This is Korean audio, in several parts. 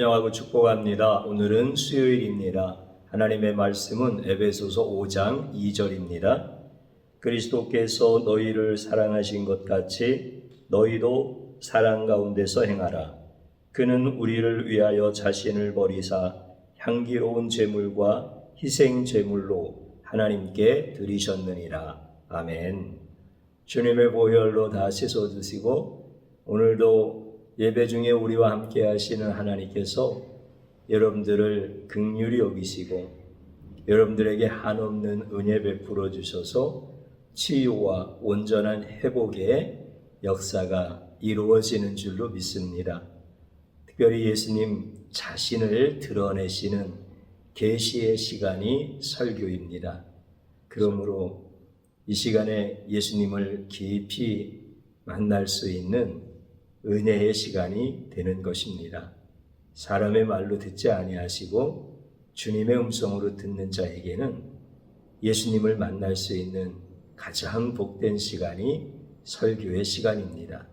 환영하고 축복합니다. 오늘은 수요일입니다. 하나님의 말씀은 에베소서 5장 2절입니다. 그리스도께서 너희를 사랑하신 것 같이 너희도 사랑 가운데서 행하라. 그는 우리를 위하여 자신을 버리사 향기로운 제물과 희생 제물로 하나님께 드리셨느니라. 아멘. 주님의 보혈로 다 씻어 주시고 오늘도 예배 중에 우리와 함께 하시는 하나님께서 여러분들을 긍휼히 여기시고 여러분들에게 한없는 은혜 베풀어 주셔서 치유와 온전한 회복의 역사가 이루어지는 줄로 믿습니다. 특별히 예수님 자신을 드러내시는 계시의 시간이 설교입니다. 그러므로 이 시간에 예수님을 깊이 만날 수 있는 은혜의 시간이 되는 것입니다. 사람의 말로 듣지 아니하시고 주님의 음성으로 듣는 자에게는 예수님을 만날 수 있는 가장 복된 시간이 설교의 시간입니다.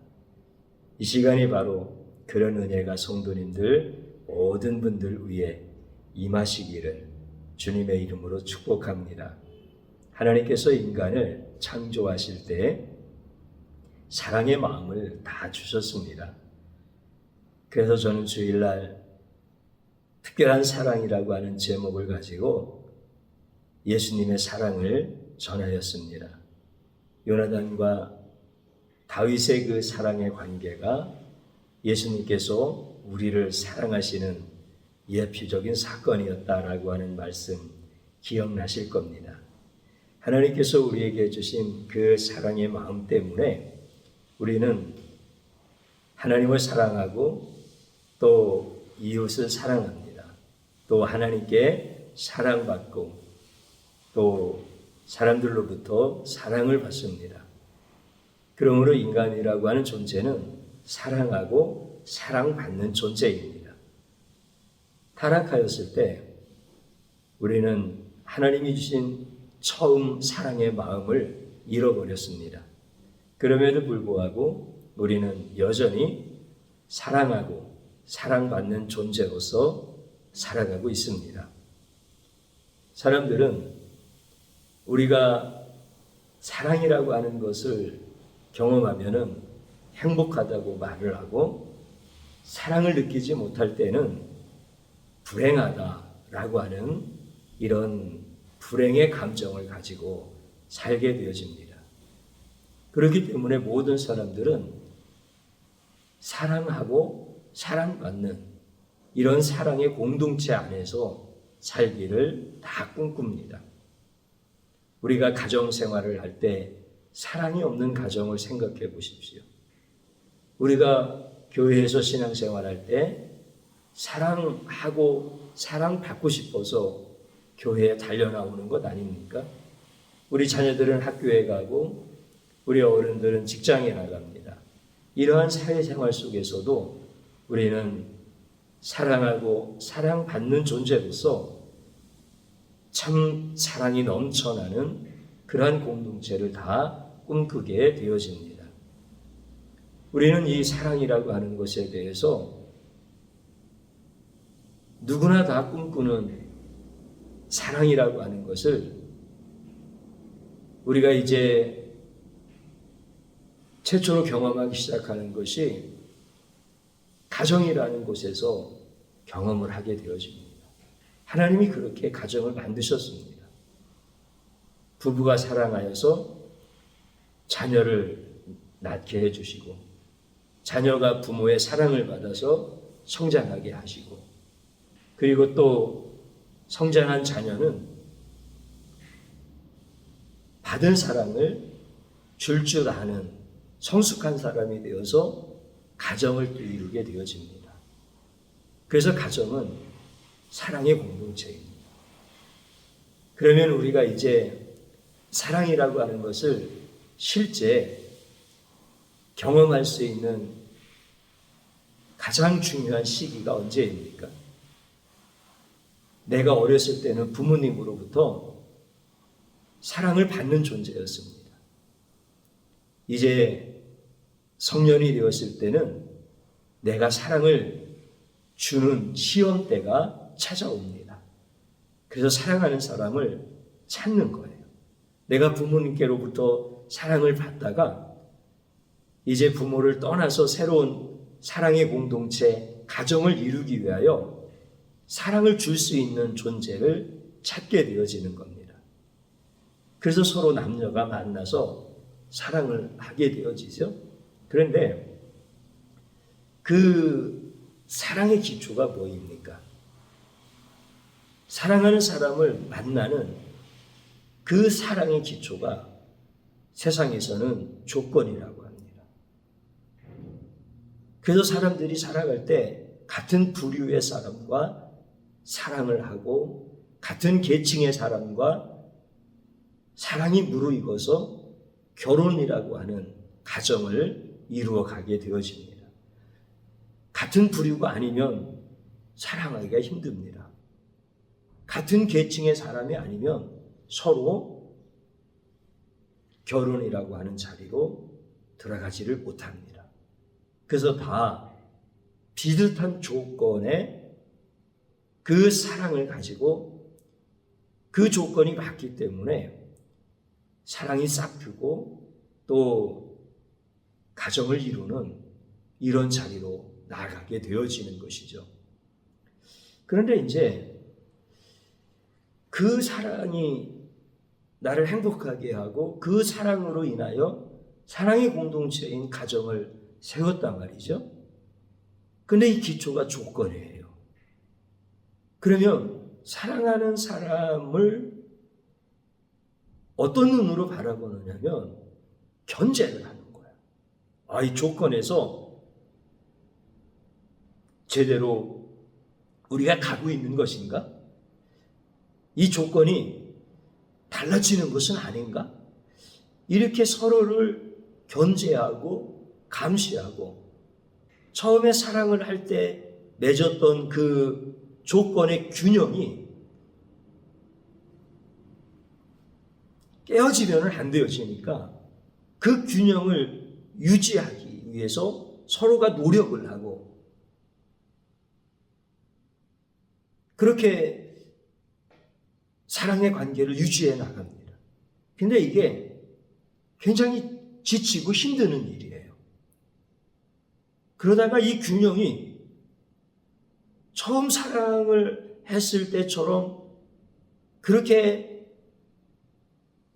이 시간이 바로 그런 은혜가 성도님들 모든 분들 위해 임하시기를 주님의 이름으로 축복합니다. 하나님께서 인간을 창조하실 때 사랑의 마음을 다 주셨습니다. 그래서 저는 주일날 특별한 사랑이라고 하는 제목을 가지고 예수님의 사랑을 전하였습니다. 요나단과 다윗의 그 사랑의 관계가 예수님께서 우리를 사랑하시는 예표적인 사건이었다라고 하는 말씀 기억나실 겁니다. 하나님께서 우리에게 주신 그 사랑의 마음 때문에 우리는 하나님을 사랑하고 또 이웃을 사랑합니다. 또 하나님께 사랑받고 또 사람들로부터 사랑을 받습니다. 그러므로 인간이라고 하는 존재는 사랑하고 사랑받는 존재입니다. 타락하였을 때 우리는 하나님이 주신 처음 사랑의 마음을 잃어버렸습니다. 그럼에도 불구하고 우리는 여전히 사랑하고 사랑받는 존재로서 살아가고 있습니다. 사람들은 우리가 사랑이라고 하는 것을 경험하면은 행복하다고 말을 하고 사랑을 느끼지 못할 때는 불행하다라고 하는 이런 불행의 감정을 가지고 살게 되어집니다. 그렇기 때문에 모든 사람들은 사랑하고 사랑받는 이런 사랑의 공동체 안에서 살기를 다 꿈꿉니다. 우리가 가정생활을 할 때 사랑이 없는 가정을 생각해 보십시오. 우리가 교회에서 신앙생활할 때 사랑하고 사랑받고 싶어서 교회에 달려나오는 것 아닙니까? 우리 자녀들은 학교에 가고 우리 어른들은 직장에 나갑니다. 이러한 사회생활 속에서도 우리는 사랑하고 사랑받는 존재로서 참 사랑이 넘쳐나는 그러한 공동체를 다 꿈꾸게 되어집니다. 우리는 이 사랑이라고 하는 것에 대해서 누구나 다 꿈꾸는 사랑이라고 하는 것을 우리가 이제 최초로 경험하기 시작하는 것이 가정이라는 곳에서 경험을 하게 되어집니다. 하나님이 그렇게 가정을 만드셨습니다. 부부가 사랑하여서 자녀를 낳게 해주시고 자녀가 부모의 사랑을 받아서 성장하게 하시고 그리고 또 성장한 자녀는 받은 사랑을 줄 아는 성숙한 사람이 되어서 가정을 또 이루게 되어집니다. 그래서 가정은 사랑의 공동체입니다. 그러면 우리가 이제 사랑이라고 하는 것을 실제 경험할 수 있는 가장 중요한 시기가 언제입니까? 내가 어렸을 때는 부모님으로부터 사랑을 받는 존재였습니다. 이제 성년이 되었을 때는 내가 사랑을 주는 시험 때가 찾아옵니다. 그래서 사랑하는 사람을 찾는 거예요. 내가 부모님께로부터 사랑을 받다가 이제 부모를 떠나서 새로운 사랑의 공동체, 가정을 이루기 위하여 사랑을 줄 수 있는 존재를 찾게 되어지는 겁니다. 그래서 서로 남녀가 만나서 사랑을 하게 되어지죠. 그런데 그 사랑의 기초가 뭐입니까? 사랑하는 사람을 만나는 그 사랑의 기초가 세상에서는 조건이라고 합니다. 그래서 사람들이 살아갈 때 같은 부류의 사람과 사랑을 하고 같은 계층의 사람과 사랑이 무르익어서 결혼이라고 하는 가정을 이루어 가게 되어집니다. 같은 부류가 아니면 사랑하기가 힘듭니다. 같은 계층의 사람이 아니면 서로 결혼이라고 하는 자리로 들어가지를 못합니다. 그래서 다 비슷한 조건의 그 사랑을 가지고 그 조건이 맞기 때문에 사랑이 싹트고 또 가정을 이루는 이런 자리로 나아가게 되어지는 것이죠. 그런데 이제 그 사랑이 나를 행복하게 하고 그 사랑으로 인하여 사랑의 공동체인 가정을 세웠단 말이죠. 근데 이 기초가 조건이에요. 그러면 사랑하는 사람을 어떤 눈으로 바라보느냐면 견제를 하는 거야. 이 조건에서 제대로 우리가 가고 있는 것인가? 이 조건이 달라지는 것은 아닌가? 이렇게 서로를 견제하고 감시하고 처음에 사랑을 할 때 맺었던 그 조건의 균형이 깨어지면 안 되어지니까 그 균형을 유지하기 위해서 서로가 노력을 하고 그렇게 사랑의 관계를 유지해 나갑니다. 근데 이게 굉장히 지치고 힘드는 일이에요. 그러다가 이 균형이 처음 사랑을 했을 때처럼 그렇게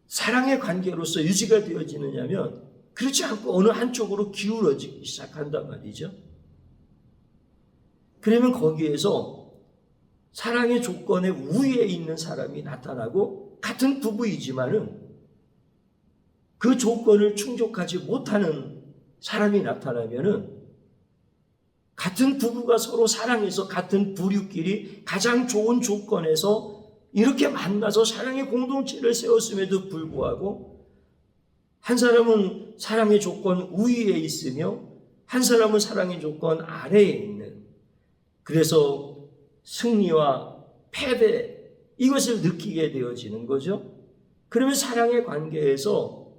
사랑의 관계로서 유지가 되어지느냐면 그렇지 않고 어느 한쪽으로 기울어지기 시작한단 말이죠. 그러면 거기에서 사랑의 조건의 우위에 있는 사람이 나타나고 같은 부부이지만은 그 조건을 충족하지 못하는 사람이 나타나면은 같은 부부가 서로 사랑해서 같은 부류끼리 가장 좋은 조건에서 이렇게 만나서 사랑의 공동체를 세웠음에도 불구하고 한 사람은 사랑의 조건 우위에 있으며 한 사람은 사랑의 조건 아래에 있는 그래서 승리와 패배 이것을 느끼게 되어지는 거죠. 그러면 사랑의 관계에서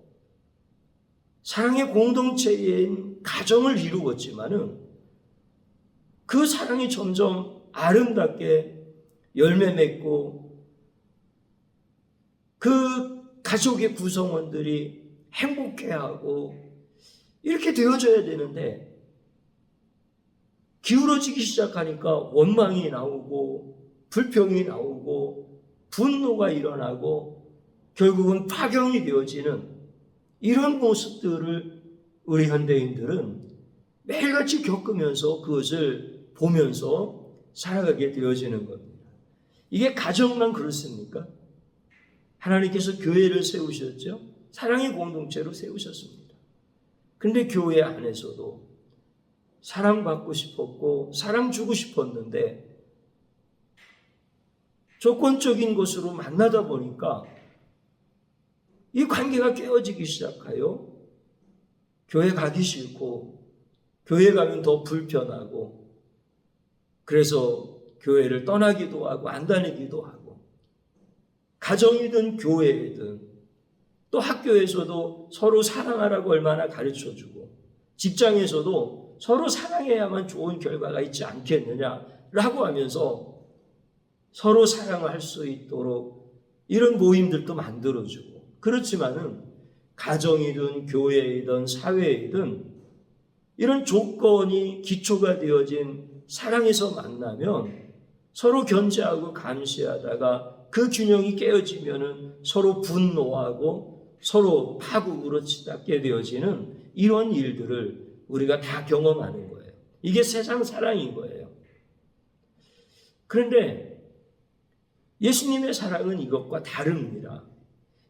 사랑의 공동체인 가정을 이루었지만은 그 사랑이 점점 아름답게 열매 맺고 그 가족의 구성원들이 행복해하고 이렇게 되어져야 되는데 기울어지기 시작하니까 원망이 나오고 불평이 나오고 분노가 일어나고 결국은 파경이 되어지는 이런 모습들을 우리 현대인들은 매일같이 겪으면서 그것을 보면서 살아가게 되어지는 겁니다. 이게 가정만 그렇습니까? 하나님께서 교회를 세우셨죠. 사랑의 공동체로 세우셨습니다. 그런데 교회 안에서도 사랑받고 싶었고 사랑 주고 싶었는데 조건적인 것으로 만나다 보니까 이 관계가 깨어지기 시작하여 교회 가기 싫고 교회 가면 더 불편하고 그래서 교회를 떠나기도 하고 안 다니기도 하고 가정이든 교회이든 또 학교에서도 서로 사랑하라고 얼마나 가르쳐주고 직장에서도 서로 사랑해야만 좋은 결과가 있지 않겠느냐라고 하면서 서로 사랑을 할 수 있도록 이런 모임들도 만들어주고, 그렇지만은 가정이든 교회이든 사회이든 이런 조건이 기초가 되어진 사랑에서 만나면 서로 견제하고 감시하다가 그 균형이 깨어지면은 서로 분노하고 서로 파국으로 치닫게 되어지는 이런 일들을 우리가 다 경험하는 거예요. 이게 세상 사랑인 거예요. 그런데 예수님의 사랑은 이것과 다릅니다.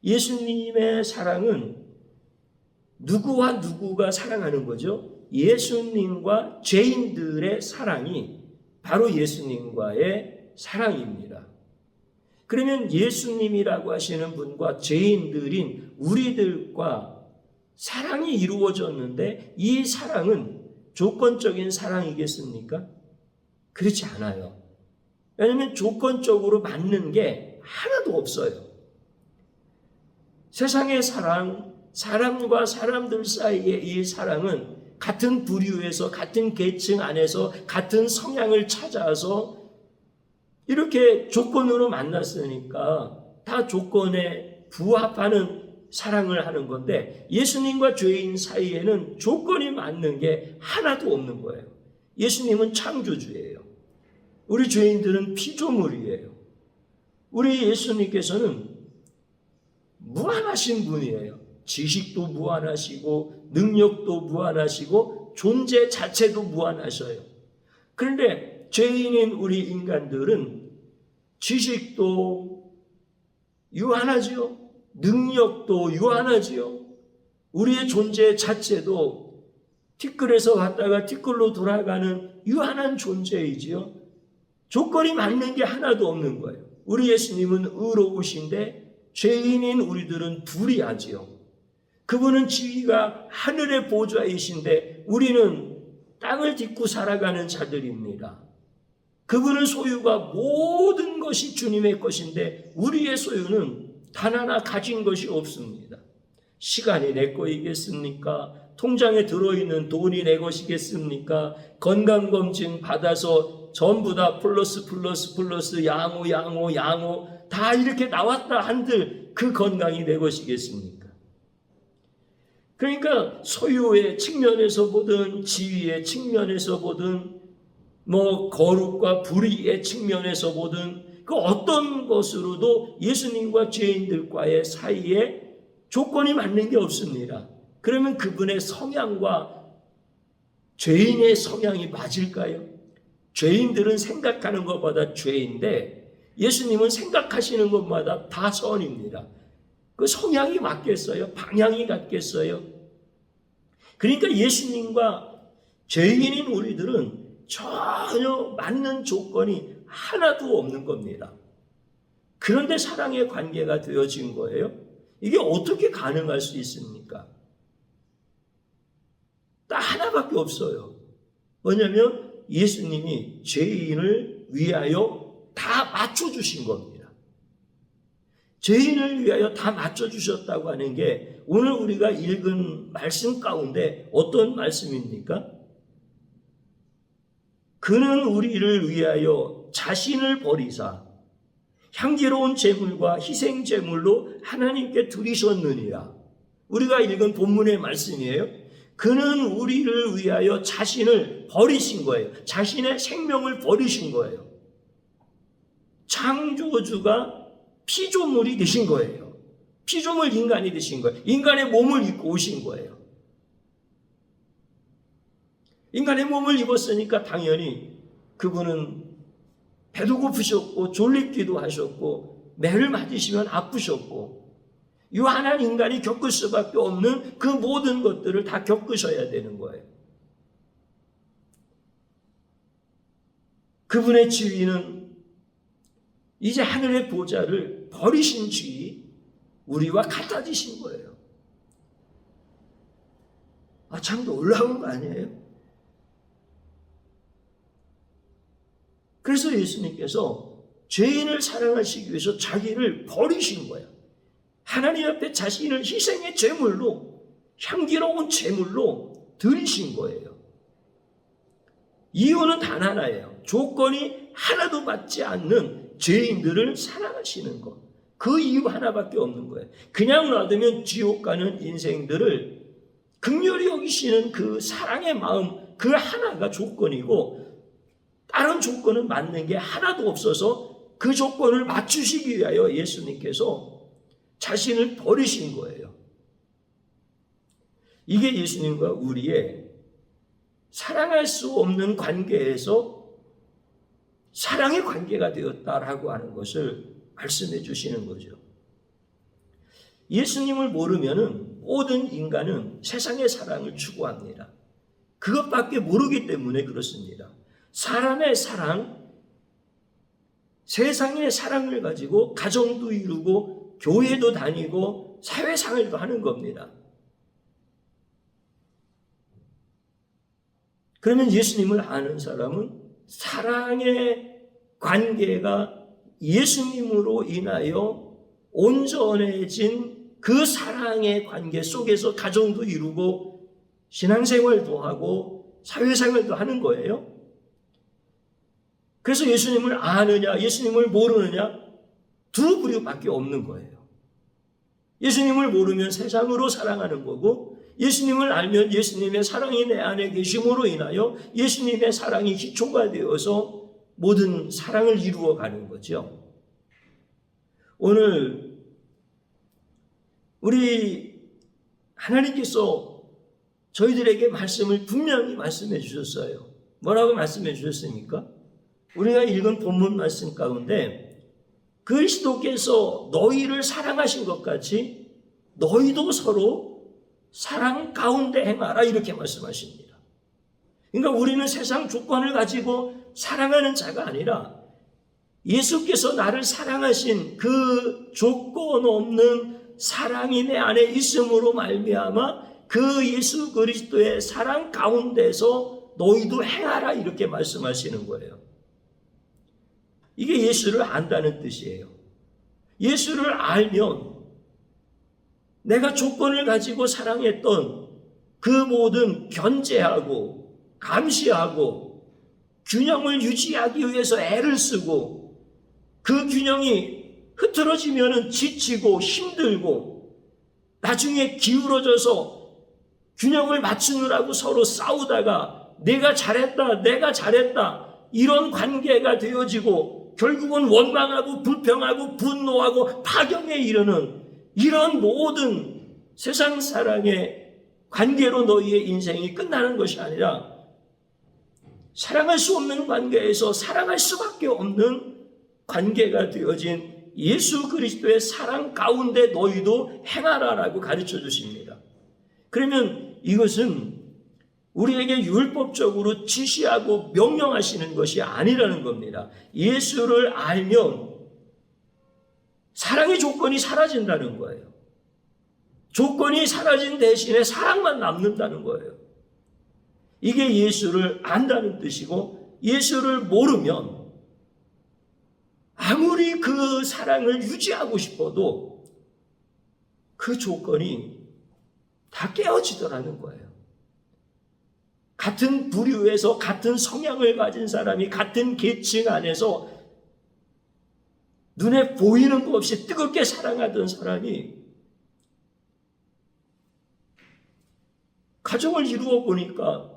예수님의 사랑은 누구와 누구가 사랑하는 거죠? 예수님과 죄인들의 사랑이 바로 예수님과의 사랑입니다. 그러면 예수님이라고 하시는 분과 죄인들인 우리들과 사랑이 이루어졌는데 이 사랑은 조건적인 사랑이겠습니까? 그렇지 않아요. 왜냐하면 조건적으로 맞는 게 하나도 없어요. 세상의 사랑, 사람과 사람들 사이의 이 사랑은 같은 부류에서 같은 계층 안에서 같은 성향을 찾아서 이렇게 조건으로 만났으니까 다 조건에 부합하는 사랑을 하는 건데 예수님과 죄인 사이에는 조건이 맞는 게 하나도 없는 거예요. 예수님은 창조주예요. 우리 죄인들은 피조물이에요. 우리 예수님께서는 무한하신 분이에요. 지식도 무한하시고 능력도 무한하시고 존재 자체도 무한하셔요. 그런데 죄인인 우리 인간들은 지식도 유한하지요. 능력도 유한하지요. 우리의 존재 자체도 티끌에서 왔다가 티끌로 돌아가는 유한한 존재이지요. 조건이 맞는 게 하나도 없는 거예요. 우리 예수님은 의로우신데 죄인인 우리들은 불의하지요. 그분은 지위가 하늘의 보좌이신데 우리는 땅을 딛고 살아가는 자들입니다. 그분은 소유가 모든 것이 주님의 것인데 우리의 소유는 단 하나 가진 것이 없습니다. 시간이 내 것이겠습니까? 통장에 들어있는 돈이 내 것이겠습니까? 건강검진 받아서 전부 다 플러스 양호 다 이렇게 나왔다 한들 그 건강이 내 것이겠습니까? 그러니까 소유의 측면에서 보든 지위의 측면에서 보든 거룩과 불의의 측면에서 보든 그 어떤 것으로도 예수님과 죄인들과의 사이에 조건이 맞는 게 없습니다. 그러면 그분의 성향과 죄인의 성향이 맞을까요? 죄인들은 생각하는 것보다 죄인데 예수님은 생각하시는 것마다 다 선입니다. 그 성향이 맞겠어요? 방향이 같겠어요? 그러니까 예수님과 죄인인 우리들은 전혀 맞는 조건이 하나도 없는 겁니다. 그런데 사랑의 관계가 되어진 거예요. 이게 어떻게 가능할 수 있습니까? 딱 하나밖에 없어요. 뭐냐면 예수님이 죄인을 위하여 다 맞춰주신 겁니다. 죄인을 위하여 다 맞춰주셨다고 하는 게 오늘 우리가 읽은 말씀 가운데 어떤 말씀입니까? 그는 우리를 위하여 자신을 버리사 향기로운 제물과 희생 제물로 하나님께 드리셨느니라. 우리가 읽은 본문의 말씀이에요. 그는 우리를 위하여 자신을 버리신 거예요. 자신의 생명을 버리신 거예요. 창조주가 피조물이 되신 거예요. 피조물 인간이 되신 거예요. 인간의 몸을 입고 오신 거예요. 인간의 몸을 입었으니까 당연히 그분은 배도 고프셨고 졸립기도 하셨고 매를 맞으시면 아프셨고 유한한 인간이 겪을 수밖에 없는 그 모든 것들을 다 겪으셔야 되는 거예요. 그분의 지위는 이제 하늘의 보좌를 버리신 지위 우리와 같아지신 거예요. 참 놀라운 거 아니에요? 그래서 예수님께서 죄인을 사랑하시기 위해서 자기를 버리신 거예요. 하나님 앞에 자신을 희생의 제물로 향기로운 제물로 드리신 거예요. 이유는 단 하나예요. 조건이 하나도 맞지 않는 죄인들을 사랑하시는 것. 그 이유 하나밖에 없는 거예요. 그냥 놔두면 지옥 가는 인생들을 긍휼히 여기시는 그 사랑의 마음, 그 하나가 조건이고, 다른 조건은 맞는 게 하나도 없어서 그 조건을 맞추시기 위하여 예수님께서 자신을 버리신 거예요. 이게 예수님과 우리의 사랑할 수 없는 관계에서 사랑의 관계가 되었다라고 하는 것을 말씀해 주시는 거죠. 예수님을 모르면은 모든 인간은 세상의 사랑을 추구합니다. 그것밖에 모르기 때문에 그렇습니다. 사람의 사랑, 세상의 사랑을 가지고 가정도 이루고 교회도 다니고 사회생활도 하는 겁니다. 그러면 예수님을 아는 사람은 사랑의 관계가 예수님으로 인하여 온전해진 그 사랑의 관계 속에서 가정도 이루고 신앙생활도 하고 사회생활도 하는 거예요. 그래서 예수님을 아느냐 예수님을 모르느냐 두 부류밖에 없는 거예요. 예수님을 모르면 세상으로 사랑하는 거고, 예수님을 알면 예수님의 사랑이 내 안에 계심으로 인하여 예수님의 사랑이 기초가 되어서 모든 사랑을 이루어가는 거죠. 오늘 우리 하나님께서 저희들에게 말씀을 분명히 말씀해 주셨어요. 뭐라고 말씀해 주셨습니까? 우리가 읽은 본문 말씀 가운데 그리스도께서 너희를 사랑하신 것 같이 너희도 서로 사랑 가운데 행하라, 이렇게 말씀하십니다. 그러니까 우리는 세상 조건을 가지고 사랑하는 자가 아니라 예수께서 나를 사랑하신 그 조건 없는 사랑이 내 안에 있음으로 말미암아 그 예수 그리스도의 사랑 가운데서 너희도 행하라, 이렇게 말씀하시는 거예요. 이게 예수를 안다는 뜻이에요. 예수를 알면 내가 조건을 가지고 사랑했던 그 모든 견제하고 감시하고 균형을 유지하기 위해서 애를 쓰고 그 균형이 흐트러지면 지치고 힘들고 나중에 기울어져서 균형을 맞추느라고 서로 싸우다가 내가 잘했다 이런 관계가 되어지고 결국은 원망하고 불평하고 분노하고 파경에 이르는 이런 모든 세상 사랑의 관계로 너희의 인생이 끝나는 것이 아니라 사랑할 수 없는 관계에서 사랑할 수밖에 없는 관계가 되어진 예수 그리스도의 사랑 가운데 너희도 행하라라고 가르쳐 주십니다. 그러면 이것은 우리에게 율법적으로 지시하고 명령하시는 것이 아니라는 겁니다. 예수를 알면 사랑의 조건이 사라진다는 거예요. 조건이 사라진 대신에 사랑만 남는다는 거예요. 이게 예수를 안다는 뜻이고, 예수를 모르면 아무리 그 사랑을 유지하고 싶어도 그 조건이 다 깨어지더라는 거예요. 같은 부류에서 같은 성향을 가진 사람이 같은 계층 안에서 눈에 보이는 것 없이 뜨겁게 사랑하던 사람이 가정을 이루어 보니까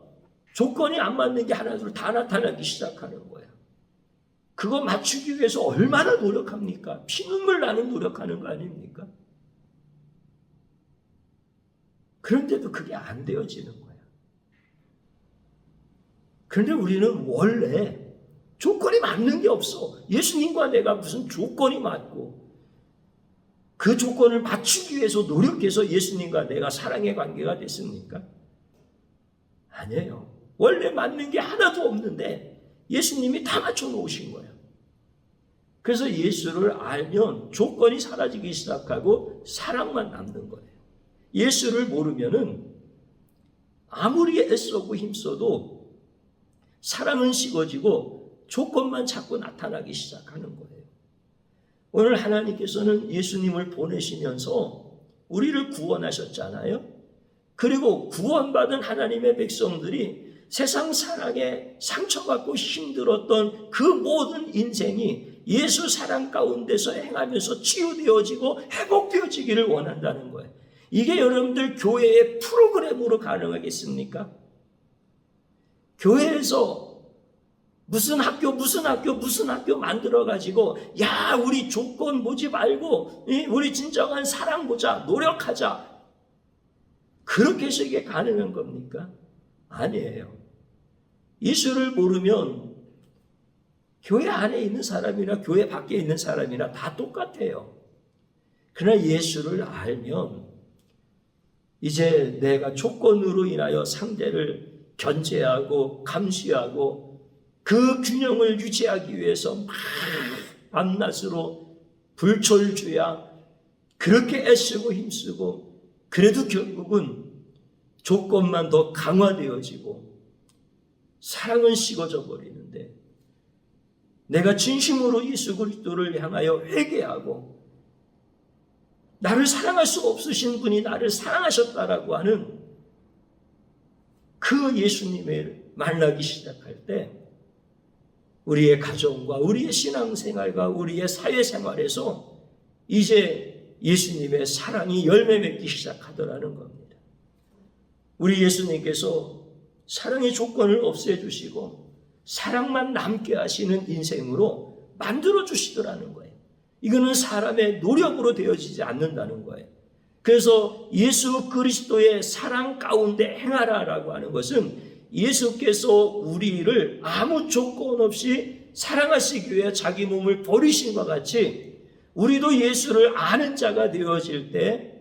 조건이 안 맞는 게 하나둘 다 나타나기 시작하는 거예요. 그거 맞추기 위해서 얼마나 노력합니까? 피눈물 나는 노력하는 거 아닙니까? 그런데도 그게 안 되어지는 거예요. 그런데 우리는 원래 조건이 맞는 게 없어. 예수님과 내가 무슨 조건이 맞고 그 조건을 맞추기 위해서 노력해서 예수님과 내가 사랑의 관계가 됐습니까? 아니에요. 원래 맞는 게 하나도 없는데 예수님이 다 맞춰 놓으신 거예요. 그래서 예수를 알면 조건이 사라지기 시작하고 사랑만 남는 거예요. 예수를 모르면은 아무리 애써고 힘써도 사랑은 식어지고 조건만 자꾸 나타나기 시작하는 거예요. 오늘 하나님께서는 예수님을 보내시면서 우리를 구원하셨잖아요. 그리고 구원받은 하나님의 백성들이 세상 사랑에 상처받고 힘들었던 그 모든 인생이 예수 사랑 가운데서 행하면서 치유되어지고 회복되어지기를 원한다는 거예요. 이게 여러분들 교회의 프로그램으로 가능하겠습니까? 교회에서 무슨 학교 만들어가지고 야 우리 조건 보지 말고 우리 진정한 사랑 보자 노력하자 그렇게 해서 이게 가능한 겁니까? 아니에요. 예수를 모르면 교회 안에 있는 사람이나 교회 밖에 있는 사람이나 다 똑같아요. 그러나 예수를 알면 이제 내가 조건으로 인하여 상대를 견제하고 감시하고 그 균형을 유지하기 위해서 막 밤낮으로 불철주야 그렇게 애쓰고 힘쓰고 그래도 결국은 조건만 더 강화되어지고 사랑은 식어져 버리는데 내가 진심으로 예수 그리스도를 향하여 회개하고 나를 사랑할 수 없으신 분이 나를 사랑하셨다라고 하는 그 예수님을 만나기 시작할 때 우리의 가정과 우리의 신앙생활과 우리의 사회생활에서 이제 예수님의 사랑이 열매 맺기 시작하더라는 겁니다. 우리 예수님께서 사랑의 조건을 없애주시고 사랑만 남게 하시는 인생으로 만들어주시더라는 거예요. 이거는 사람의 노력으로 되어지지 않는다는 거예요. 그래서 예수 그리스도의 사랑 가운데 행하라라고 하는 것은 예수께서 우리를 아무 조건 없이 사랑하시기 위해 자기 몸을 버리신 것 같이 우리도 예수를 아는 자가 되어질 때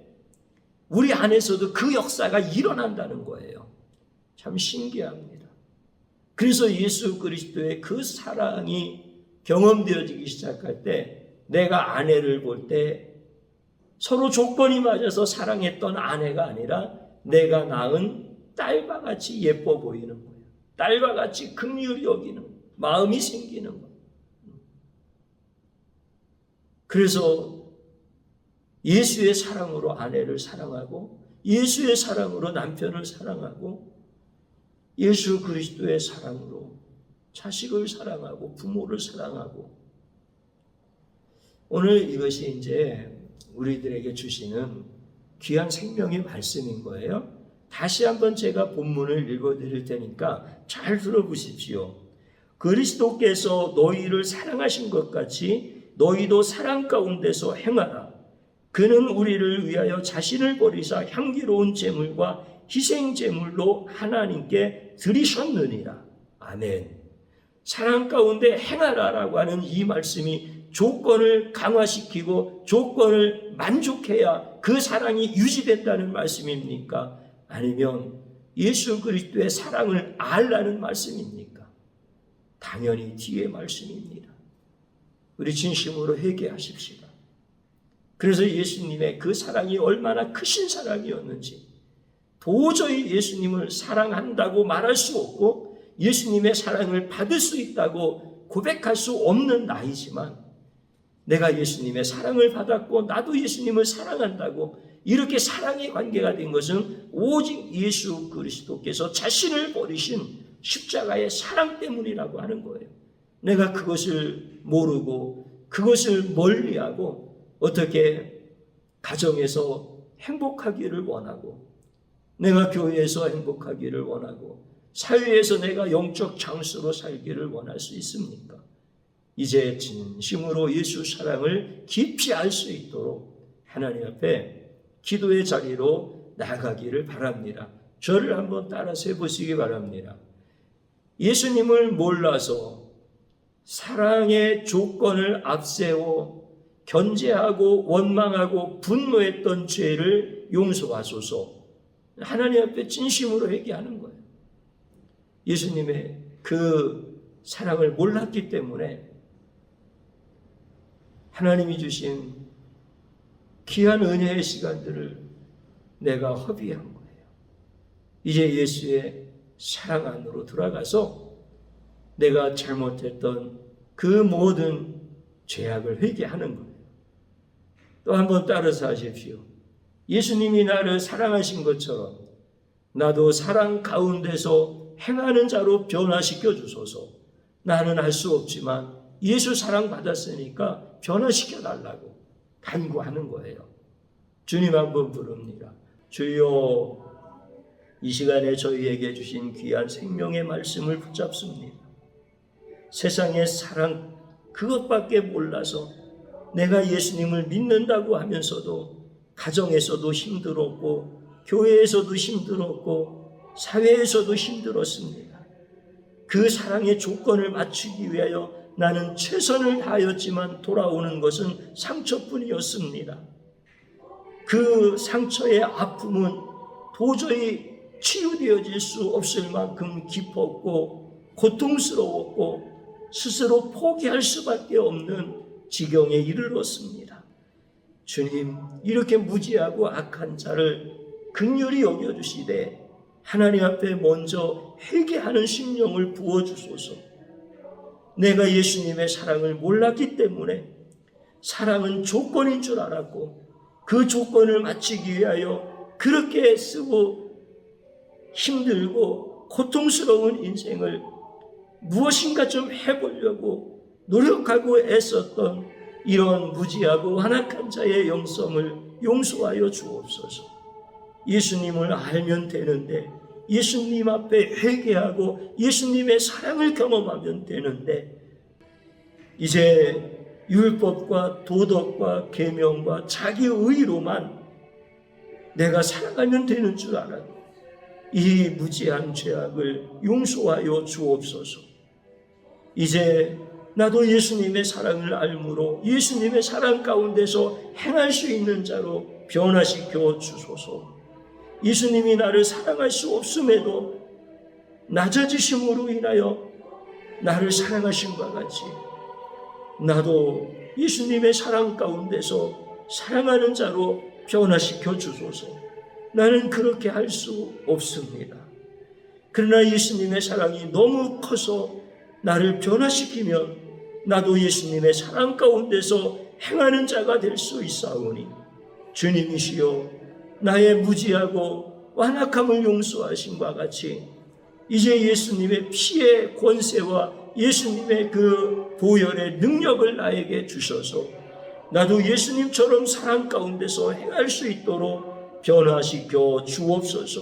우리 안에서도 그 역사가 일어난다는 거예요. 참 신기합니다. 그래서 예수 그리스도의 그 사랑이 경험되어지기 시작할 때 내가 아내를 볼 때 서로 조건이 맞아서 사랑했던 아내가 아니라 내가 낳은 딸과 같이 예뻐 보이는 거예요. 딸과 같이 긍휼히 여기는 마음이 생기는 거예요. 그래서 예수의 사랑으로 아내를 사랑하고 예수의 사랑으로 남편을 사랑하고 예수 그리스도의 사랑으로 자식을 사랑하고 부모를 사랑하고 오늘 이것이 이제 우리들에게 주시는 귀한 생명의 말씀인 거예요. 다시 한번 제가 본문을 읽어드릴 테니까 잘 들어보십시오. 그리스도께서 너희를 사랑하신 것 같이 너희도 사랑 가운데서 행하라. 그는 우리를 위하여 자신을 버리사 향기로운 제물과 희생 제물로 하나님께 드리셨느니라. 아멘. 사랑 가운데 행하라라고 하는 이 말씀이 조건을 강화시키고 조건을 만족해야 그 사랑이 유지된다는 말씀입니까? 아니면 예수 그리스도의 사랑을 알라는 말씀입니까? 당연히 뒤의 말씀입니다. 우리 진심으로 회개하십시다. 그래서 예수님의 그 사랑이 얼마나 크신 사랑이었는지 도저히 예수님을 사랑한다고 말할 수 없고 예수님의 사랑을 받을 수 있다고 고백할 수 없는 나이지만 내가 예수님의 사랑을 받았고 나도 예수님을 사랑한다고 이렇게 사랑의 관계가 된 것은 오직 예수 그리스도께서 자신을 버리신 십자가의 사랑 때문이라고 하는 거예요. 내가 그것을 모르고 그것을 멀리하고 어떻게 가정에서 행복하기를 원하고 내가 교회에서 행복하기를 원하고 사회에서 내가 영적 장수로 살기를 원할 수 있습니까? 이제 진심으로 예수 사랑을 깊이 알 수 있도록 하나님 앞에 기도의 자리로 나가기를 바랍니다. 저를 한번 따라서 해보시기 바랍니다. 예수님을 몰라서 사랑의 조건을 앞세워 견제하고 원망하고 분노했던 죄를 용서하소서. 하나님 앞에 진심으로 회개하는 거예요. 예수님의 그 사랑을 몰랐기 때문에 하나님이 주신 귀한 은혜의 시간들을 내가 허비한 거예요. 이제 예수의 사랑 안으로 들어가서 내가 잘못했던 그 모든 죄악을 회개하는 거예요. 또 한번 따라서 하십시오. 예수님이 나를 사랑하신 것처럼 나도 사랑 가운데서 행하는 자로 변화시켜 주소서. 나는 할 수 없지만 예수 사랑받았으니까 변화시켜 달라고 간구하는 거예요. 주님 한번 부릅니다. 주여, 이 시간에 저희에게 주신 귀한 생명의 말씀을 붙잡습니다. 세상의 사랑 그것밖에 몰라서 내가 예수님을 믿는다고 하면서도 가정에서도 힘들었고 교회에서도 힘들었고 사회에서도 힘들었습니다. 그 사랑의 조건을 맞추기 위하여 나는 최선을 다하였지만 돌아오는 것은 상처뿐이었습니다. 그 상처의 아픔은 도저히 치유되어질 수 없을 만큼 깊었고 고통스러웠고 스스로 포기할 수밖에 없는 지경에 이르렀습니다. 주님, 이렇게 무지하고 악한 자를 긍휼히 여겨주시되 하나님 앞에 먼저 회개하는 심령을 부어주소서. 내가 예수님의 사랑을 몰랐기 때문에 사랑은 조건인 줄 알았고 그 조건을 맞추기 위하여 그렇게 쓰고 힘들고 고통스러운 인생을 무엇인가 좀 해보려고 노력하고 애썼던 이런 무지하고 완악한 자의 영성을 용서하여 주옵소서. 예수님을 알면 되는데 예수님 앞에 회개하고 예수님의 사랑을 경험하면 되는데 이제 율법과 도덕과 계명과 자기 의로만 내가 살아가면 되는 줄 알았고 이 무지한 죄악을 용서하여 주옵소서. 이제 나도 예수님의 사랑을 알므로 예수님의 사랑 가운데서 행할 수 있는 자로 변화시켜 주소서. 예수님이 나를 사랑할 수 없음에도 낮아지심으로 인하여 나를 사랑하신 것 같이 나도 예수님의 사랑 가운데서 사랑하는 자로 변화시켜 주소서. 나는 그렇게 할 수 없습니다. 그러나 예수님의 사랑이 너무 커서 나를 변화시키면 나도 예수님의 사랑 가운데서 행하는 자가 될 수 있사오니 주님이시여 나의 무지하고 완악함을 용서하신 것 같이 이제 예수님의 피의 권세와 예수님의 그 보혈의 능력을 나에게 주셔서 나도 예수님처럼 사랑 가운데서 행할 수 있도록 변화시켜 주옵소서.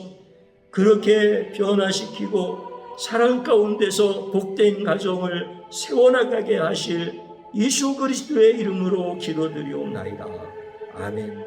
그렇게 변화시키고 사랑 가운데서 복된 가정을 세워나가게 하실 예수 그리스도의 이름으로 기도드리옵나이다. 아멘.